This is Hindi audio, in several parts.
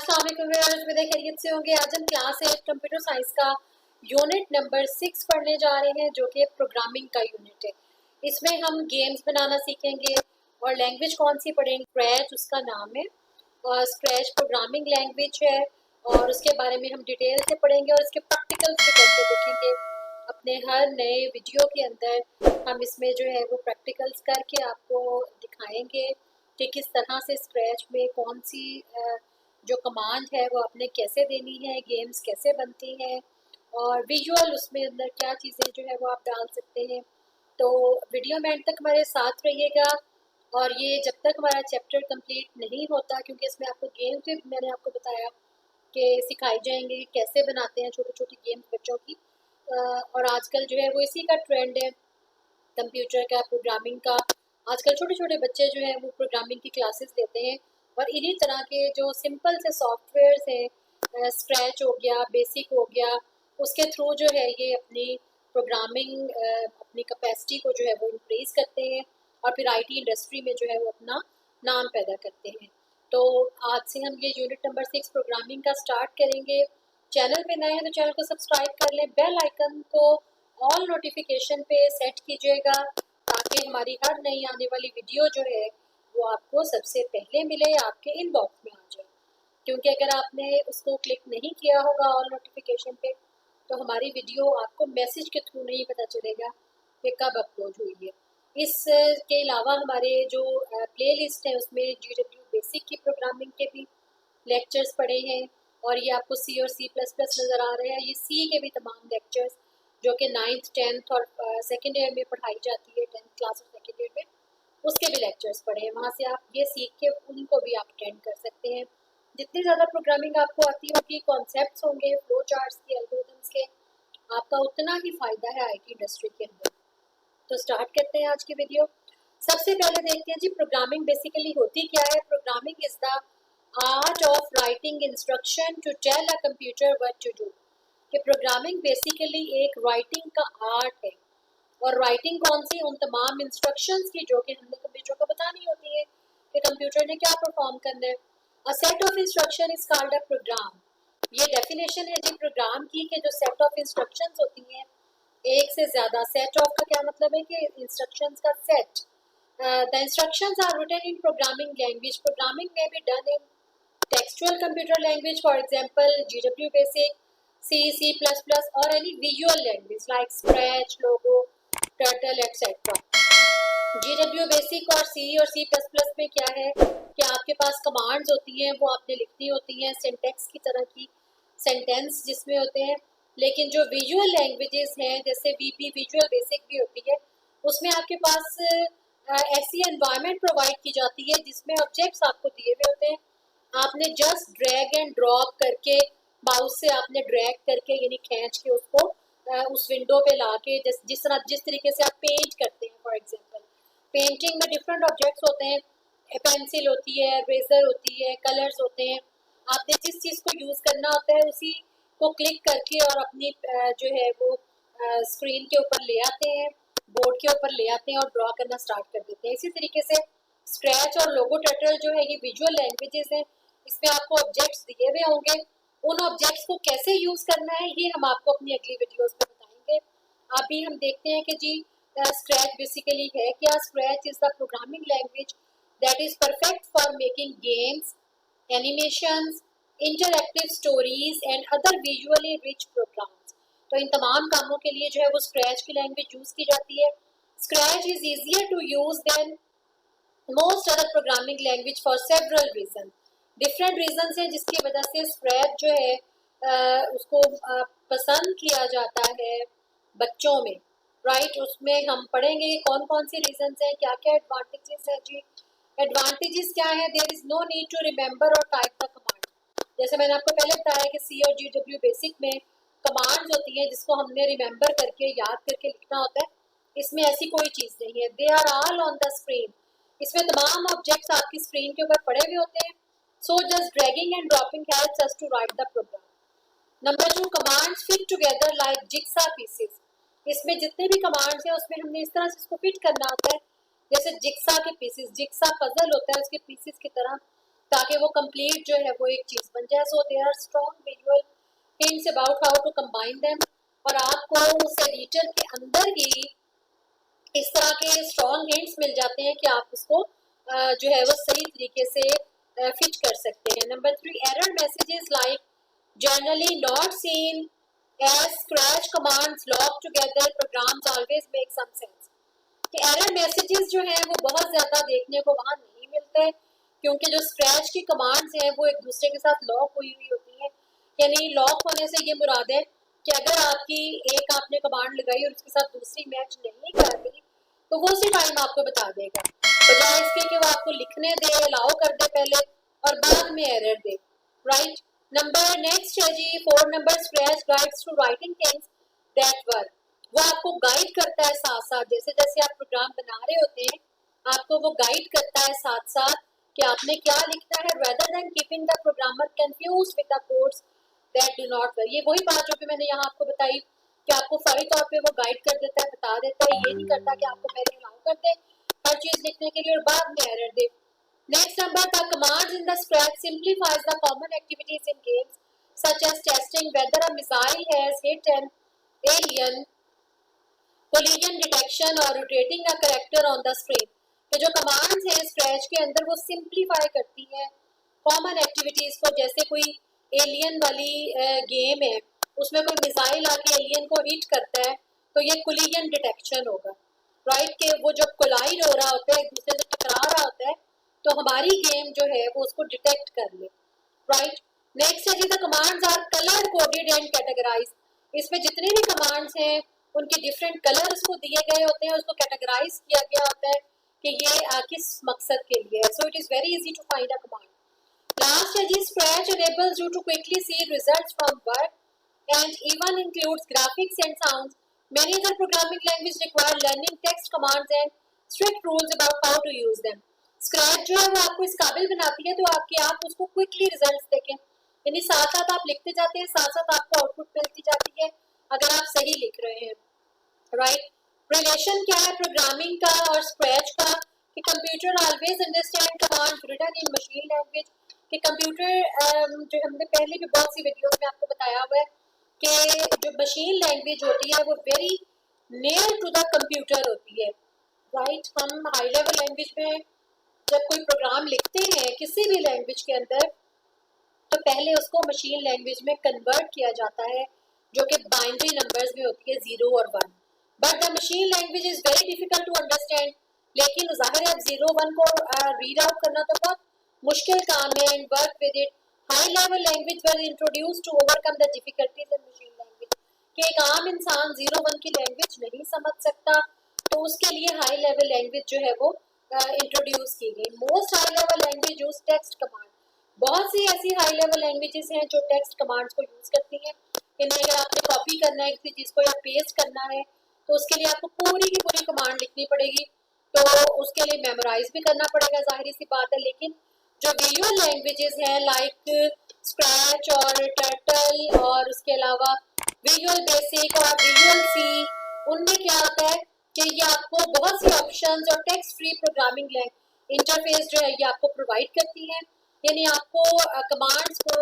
अस्सलाम वालेकुम व्यूअर्स, उम्मीद खैरियत से होंगे। आज हम क्लास 8 कंप्यूटर साइंस का यूनिट नंबर 6 पढ़ने जा रहे हैं, जो कि प्रोग्रामिंग का यूनिट है। इसमें हम गेम्स बनाना सीखेंगे और लैंग्वेज कौन सी पढ़ेंगे। स्क्रैच उसका नाम है और स्क्रैच प्रोग्रामिंग लैंग्वेज है और उसके बारे में हम डिटेल से पढ़ेंगे और इसके प्रैक्टिकल्स भी करके देखेंगे। अपने हर नए वीडियो के अंदर हम इसमें जो है वो प्रैक्टिकल्स करके आपको दिखाएंगे कि किस तरह से स्क्रैच में कौन सी जो कमांड है वो आपने कैसे देनी है, गेम्स कैसे बनती हैं और विजुअल उसमें अंदर क्या चीज़ें जो है वो आप डाल सकते हैं। तो वीडियो में एंड तक हमारे साथ रहिएगा। और ये जब तक हमारा चैप्टर कंप्लीट नहीं होता, क्योंकि इसमें आपको गेम्स भी मैंने आपको बताया कि सिखाई जाएंगे कि कैसे बनाते हैं छोटी छोटी गेम्स बच्चों की। और आजकल जो है वो इसी का ट्रेंड है, कंप्यूटर का, प्रोग्रामिंग का। आजकल छोटे छोटे बच्चे जो हैं वो प्रोग्रामिंग की क्लासेस लेते हैं और इन्हीं तरह के जो सिंपल से सॉफ्टवेयर्स हैं, स्क्रैच हो गया, बेसिक हो गया, उसके थ्रू जो है ये अपनी प्रोग्रामिंग अपनी कैपेसिटी को जो है वो इंक्रीज करते हैं और फिर आईटी इंडस्ट्री में जो है वो अपना नाम पैदा करते हैं। तो आज से हम ये यूनिट नंबर 6 प्रोग्रामिंग का स्टार्ट करेंगे। चैनल पे नए हैं तो चैनल को सब्सक्राइब कर लें, बेल आइकन को ऑल नोटिफिकेशन पे सेट कीजिएगा ताकि हमारी हर नई आने वाली वीडियो जो है वो आपको सबसे पहले मिले, आपके इनबॉक्स में आ जाए। क्योंकि अगर आपने उसको क्लिक नहीं किया होगा ऑल नोटिफिकेशन पे तो हमारी वीडियो आपको मैसेज के थ्रू नहीं पता चलेगा कि कब अपलोड हुई है। इसके अलावा हमारे जो प्ले लिस्ट है उसमें GW बेसिक की प्रोग्रामिंग के भी लेक्चर्स पढ़े हैं और ये आपको C और C++ नज़र आ रहे हैं। ये C के भी तमाम लेक्चर्स जो कि 9th 10th और सेकेंड ईयर में पढ़ाई जाती है, 10th क्लास और सेकेंड ईयर में, उसके भी लेक्चर्स पढ़े हैं। वहाँ से आप ये सीख के उनको भी आप अटेंड कर सकते हैं। जितनी ज़्यादा प्रोग्रामिंग आपको आती होगी, कॉन्सेप्ट्स होंगे, फ्लो चार्ट्स के, एल्गोरिथम्स के, आपका उतना ही फ़ायदा है आईटी इंडस्ट्री के अंदर। तो स्टार्ट करते हैं आज की वीडियो। सबसे पहले देखते हैं जी प्रोग्रामिंग बेसिकली होती क्या है। Programming is the art of writing instruction to tell a computer what to do. कि प्रोग्रामिंग बेसिकली एक राइटिंग का आर्ट है और राइटिंग कौन सी, उन तमाम इंस्ट्रक्शंस की जो कि हमने कंप्यूटर को बतानी होती है कि कंप्यूटर ने क्या परफॉर्म करना है। A set of instruction is called a program. ये डेफिनेशन है जी प्रोग्राम की कि जो सेट ऑफ इंस्ट्रक्शंस होती हैं, एक से ज्यादा। सेट ऑफ का क्या मतलब है कि इंस्ट्रक्शंस का सेट। The instructions are written in programming language. Programming में भी done in textual computer language, for example GW BASIC, C++ or any visual language like Scratch, Logo, Turtle, etc. GW basic और C++ में क्या है कि आपके पास कमांड्स होती हैं, वो आपने लिखनी होती हैं, सिंटेक्स की तरह की सेंटेंस जिसमें होते हैं। लेकिन जो विजुअल लैंग्वेजेस हैं जैसे VB विजुअल बेसिक भी होती है, उसमें आपके पास ऐसी एनवायरनमेंट प्रोवाइड की जाती है जिसमें ऑब्जेक्ट्स आपको दिए हुए होते हैं। आपने जस्ट ड्रैग एंड ड्रॉप करके माउस से आपने ड्रैग करके यानी खींच के उसको उस विंडो पे लाके जिस तरीके से आप पेंट करते हैं। फॉर एग्जांपल पेंटिंग में डिफरेंट ऑब्जेक्ट्स होते हैं, पेंसिल होती है, रेजर होती है, कलर्स होते हैं। आपने जिस चीज़ को यूज़ करना होता है उसी को क्लिक करके और अपनी जो है वो स्क्रीन के ऊपर ले आते हैं, बोर्ड के ऊपर ले आते हैं और ड्रॉ करना स्टार्ट कर देते हैं। इसी तरीके से स्क्रैच और लोगो टर्टल जो है ये विजुअल लैंग्वेजेस हैं। इसमें आपको ऑब्जेक्ट्स दिए हुए होंगे, उन ऑब्जेक्ट्स को कैसे यूज करना है ये हम आपको अपनी अगली वीडियोस में बताएंगे। अभी हम देखते हैं कि जी स्क्रैच बेसिकली है क्या। Scratch is the programming language that is perfect for making games, animations, interactive stories and other visually rich programs. तो इन तमाम कामों के लिए जो है वो स्क्रैच की लैंग्वेज यूज की जाती है। Scratch is easier to use than most other programming language for several reason. Different reason है जिसकी वजह से स्क्रैच जो है उसको पसंद किया जाता है बच्चों में। राइट, उसमें हम पढ़ेंगे कौन कौन सी रीजन हैं, क्या क्या एडवांटेजेस हैं जी। एडवांटेजेस क्या है, there is no need to remember or type the command. जैसे मैंने आपको पहले बताया कि C और GW बेसिक में कमांड्स होती हैं जिसको हमने रिमेंबर करके याद करके लिखना होता है। इसमें ऐसी कोई चीज़ नहीं है, they are all on the screen. इसमें तमाम ऑब्जेक्ट्स आपकी स्क्रीन के ऊपर पड़े हुए होते हैं। So just dragging and dropping helps us to write the program. Number 2, commands fit together like jigsaw pieces. इसमें जितने भी कमांड्स हैं उसमें हमने इस तरह से इसको फिट करना होता है जैसे जिग्सा के पीसेस। जिग्सा पजल होता है, उसके पीसेस की तरह ताकि वो कंप्लीट जो है वो एक चीज बन जाए. So there are strong visual hints about how to combine them. और आपको उस एडिटर के अंदर ही इस तरह के स्ट्रॉन्ग हिंट्स मिल जाते हैं कि आप उसको जो है वो सही तरीके से फिट कर सकते हैं. Number 3, error messages like generally not seen as Scratch commands lock together programs always make some sense. कि एरर मैसेजेस जो हैं वो बहुत ज्यादा देखने को वहां नहीं मिलते, क्योंकि जो स्क्रैच की कमांड्स हैं वो एक दूसरे के साथ लॉक हुई हुई होती हैं. यानी लॉक होने से ये मुराद है कि अगर आपकी एक आपने कमांड लगाई और उसके साथ दूसरी मैच नहीं कर रही तो वो उसी टाइम आपको बता देगा, बजाय इसके कि वो आपको लिखने दे, अलाउ कर दे पहले और बाद में एरर दे. राइट. नंबर नेक्स्ट है जी 4 number, Scratch guides to writing things that work. वो आपको गाइड करता है साथ साथ, जैसे जैसे आप प्रोग्राम बना रहे होते हैं आपको वो गाइड करता है साथ साथ कि आपने क्या लिखना है, rather than keeping the programmer confused with the codes that do not work. ये वही बात जो कि मैंने यहाँ आपको बताई कि आपको फौरी तौर पे वो गाइड कर देता है, बता देता है, ये नहीं करता कि आपको पहले अलाउ कर दे हर चीज लिखने के लिए और बाद में error they. Next number, the commands in the scratch simplifies the common activities in games such as testing whether a missile has hit an alien, collision detection और rotating a character on the screen. तो जो कमांड्स हैं स्क्रैच के अंदर वो सिंप्लीफाई करती है कॉमन एक्टिविटीज को. जैसे कोई एलियन वाली गेम है, उसमें कोई मिसाइल आके एलियन को हिट करता है तो ये कोलिजन डिटेक्शन होगा. राइट. कि वो जब कोलाइड हो रहा होता है, एक दूसरे से टकरा रहा होता है, तो हमारी गेम जो है वो उसको डिटेक्ट कर ले. राइट. नेक्स्ट है जी the commands are colour coded and categorise. इसमें जितने भी कमांड्स हैं उनके डिफरेंट कलर्स को दिए गए होते हैं, उसको कैटेगराइज किया गया होता है कि ये किस मकसद के लिए है. So it is very easy to find a command. Last है जी Scratch enables you to quickly see results from work and even includes graphics and sounds. Many other programming languages require learning text commands and strict rules about how to use them. Scratch जो है वो आपको इस काबिल बनाती है तो आपके आप उसको क्विकली रिजल्ट्स देखें, यानी साथ साथ आप लिखते जाते हैं, साथ साथ आपको आउटपुट मिलती जाती है अगर आप सही लिख रहे हैं. राइट. रिलेशन क्या है प्रोग्रामिंग का और स्क्रैच का कि computer always understand commands written in machine language. कि कंप्यूटर जो हमने पहले भी बहुत सी वीडियोस में आपको बताया हुआ है कि जो मशीन लैंग्वेज होती है वो very near to the computer होती है. राइट. हम हाई लेवल लैंग्वेज में जब कोई प्रोग्राम लिखते हैं किसी भी लैंग्वेज के अंदर तो पहले उसको मशीन लैंग्वेज में कन्वर्ट किया जाता है जो कि बाइनरी नंबर्स में होती है 0 और 1. But the machine language is very difficult to understand. लेकिन जाहिर है 0 1 को रीड आउट करना तो बहुत मुश्किल काम है. And work with it high level language were introduced to overcome the difficulties in machine language. कि एक आम इंसान 0 1 की लैंग्वेज नहीं समझ सकता तो उसके लिए हाई लेवल लैंग्वेज जो है वो इंट्रोड्यूस की गई. Most high level language use text command. बहुत सी ऐसी हाई लेवल लैंग्वेजेस हैं जो टेक्स्ट कमांड्स को यूज करती हैं. इन्हें अगर आपने कॉपी करना है किसी चीज को या पेस्ट करना है तो उसके लिए आपको पूरी की पूरी कमांड लिखनी पड़ेगी, तो उसके लिए मेमोराइज भी करना पड़ेगा, जाहिर सी बात है. लेकिन जो विजुअल लैंग्वेजेस हैं लाइक स्क्रैच और टर्टल और उसके अलावा विजुअल बेसिक और विजुअल सी, उनमें क्या होता है कि ये आपको बहुत सी ऑप्शंस और टेक्स्ट फ्री प्रोग्रामिंग इंटरफेस जो है ये आपको प्रोवाइड करती है. यानी आपको कमांड्स को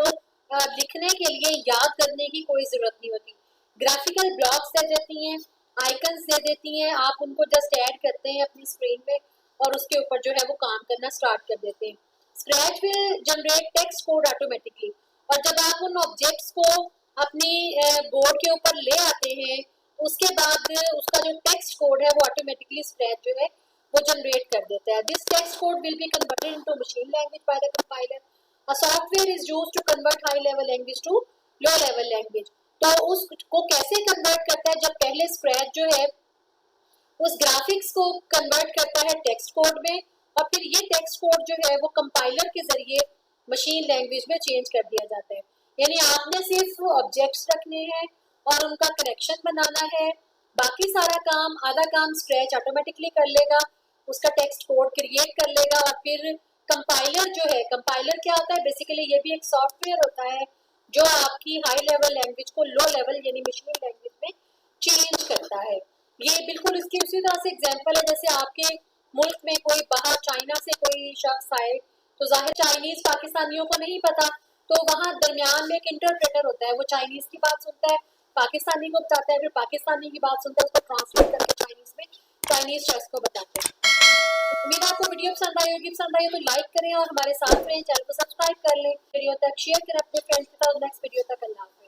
लिखने के लिए याद करने की कोई जरूरत नहीं होती. ग्राफिकल ब्लॉक्स दे देती हैं, आइकन्स दे देती हैं, आप उनको जस्ट ऐड करते हैं अपनी स्क्रीन में और उसके ऊपर जो है वो काम करना स्टार्ट कर देते हैं. Scratch will generate text code automatically. और जब आप उन ऑब्जेक्ट्स को अपनी बोर्ड के ऊपर ले आते हैं उसके बाद उसका जो टेक्स्ट कोड है वो ऑटोमेटिकली स्क्रैच जो है वो जनरेट कर देता है. This text code will be converted into machine language by the compiler. A software is used to convert high level language to low level language. तो उसको कैसे कन्वर्ट करता है, जब पहले स्क्रैच जो है उस ग्राफिक्स को कन्वर्ट करता है टेक्स्ट कोड में और फिर ये टेक्स्ट कोड जो है वो कंपाइलर के जरिए मशीन लैंग्वेज में चेंज कर दिया जाता है. यानी आपने सिर्फ ऑब्जेक्ट्स रखने हैं और उनका कनेक्शन बनाना है, बाकी सारा काम आधा काम स्क्रैच ऑटोमेटिकली कर लेगा, उसका टेक्स्ट कोड क्रिएट कर लेगा. और फिर कंपाइलर जो है, कंपाइलर क्या होता है बेसिकली, ये भी एक सॉफ्टवेयर होता है जो आपकी हाई लेवल लैंग्वेज को लो लेवल यानी मशीन लैंग्वेज में चेंज करता है. ये बिल्कुल इसकी उसी तरह से एग्जांपल है जैसे आपके मुल्क में कोई बाहर चाइना से कोई शख्स आए तो जाहिर चाइनीज पाकिस्तानियों को नहीं पता, तो वहाँ दरमियान में एक इंटरप्रेटर होता है, वो चाइनीज की बात सुनता है, पाकिस्तानी को बताता है, फिर पाकिस्तानी की बात सुनता है, उसको ट्रांसलेट करके चाइनीज में चाइनीज शेफ्स को बताते हैं। उम्मीद आपको वीडियो पसंद आई होगी, पसंद आई हो तो लाइक करें और हमारे साथ रहें, चैनल को सब्सक्राइब कर लें। वीडियो तक शेयर करें अपने फ्रेंड्स के साथ। नेक्स्ट वीडियो तक अल्लाह।